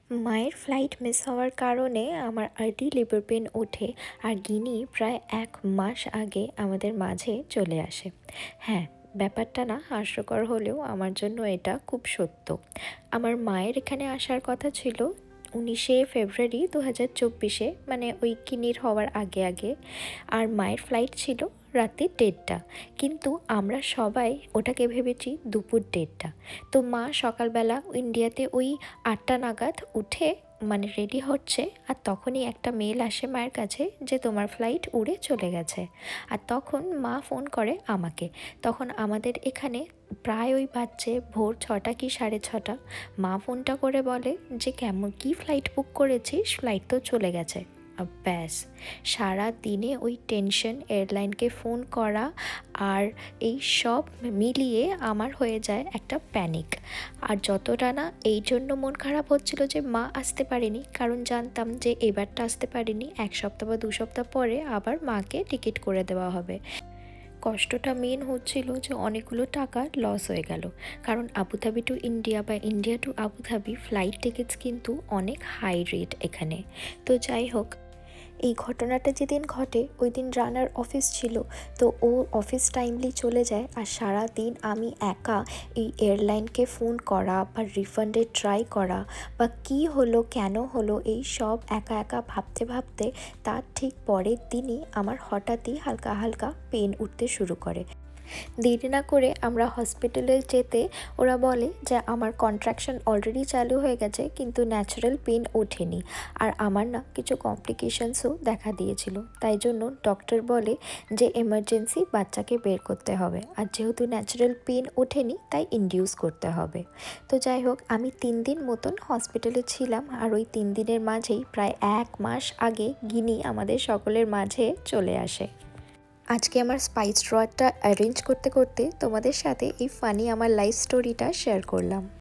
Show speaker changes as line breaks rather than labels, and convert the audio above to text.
মায়ের flight miss হওয়ার কারণে আমার আর্লি লেবার পেন ওঠে আর গিনি প্রায় 1 মাস আগে আমাদের মাঝে চলে আসে। হ্যাঁ, ব্যাপারটা না হাস্যকর হলেও আমার জন্য এটা খুব সত্য। আমার মায়ের এখানে আসার কথা ছিল 19শে ফেব্রুয়ারি 2024, মানে ওই কিনির হওয়ার আগে আগে। আর মায়ের ফ্লাইট ছিল রাতে 1:30, কিন্তু আমরা সবাই ওটাকে ভেবেছি দুপুর 1:30। তো মা সকালবেলা ইন্ডিয়াতে ওই 8টা নাগাদ উঠে মানে রেডি হচ্ছে, আর তখনই একটা মেল আসে মায়ের কাছে যে তোমার ফ্লাইট উড়ে চলে গেছে। আর তখন মা ফোন করে আমাকে। তখন আমাদের এখানে প্রায় ওই বাজছে ভোর 6টা কি 6:30। মা ফোনটা করে বলে যে কেমন কী ফ্লাইট বুক করেছিস, ফ্লাইট তো চলে গেছে। ব্যাস, সারা দিনে ওই টেনশন, এয়ারলাইনকে ফোন করা আর এই সব মিলিয়ে আমার হয়ে যায় একটা প্যানিক। আর যতটা না এই জন্য মন খারাপ হচ্ছিল যে মা আসতে পারেনি, কারণ জানতাম যে এবারটা আসতে পারেনি, 1 সপ্তাহ বা 2 সপ্তাহ পরে আবার মাকে টিকিট করে দেওয়া হবে। কষ্টটা মেন হচ্ছিল যে অনেকগুলো টাকা লস হয়ে গেল, কারণ আবুধাবি টু ইন্ডিয়া বা India to Abu Dhabi flight tickets কিন্তু অনেক হাই রেট এখানে। তো যাই হোক, এই ঘটনাটা যেদিন ঘটে ওই দিন রানার অফিস ছিল, তো ও অফিস টাইমলি চলে যায়। আর সারা দিন আমি একা এই এয়ারলাইনকে ফোন করা বা রিফান্ডে ট্রাই করা বা কী হলো কেন হলো এই সব একা একা ভাবতে ভাবতে তার ঠিক পরের দিনই আমার হঠাৎই হালকা হালকা পেন উঠতে শুরু করে। দেরি না করে আমরা হসপিটালে যেতে ওরা বলে যে আমার কন্ট্রাকশন অলরেডি চালু হয়ে গেছে, কিন্তু ন্যাচারাল পেন ওঠেনি। আর আমার না কিছু কমপ্লিকেশনসও দেখা দিয়েছিল, তাই জন্য ডক্টর বলে যে এমার্জেন্সি বাচ্চাকে বের করতে হবে, আর যেহেতু ন্যাচারাল পেন ওঠেনি তাই ইনডিউস করতে হবে। তো যাই হোক, আমি 3 দিন মতন হসপিটালে ছিলাম, আর ওই 3 দিনের মাঝেই প্রায় 1 মাস আগে গিনি আমাদের সকলের মাঝে চলে আসে। আজকে আমার স্পাইস ড্রয়ারটা অ্যারেঞ্জ করতে করতে তোমাদের সাথে এই ফানি আমার লাইফ স্টোরিটা শেয়ার করলাম।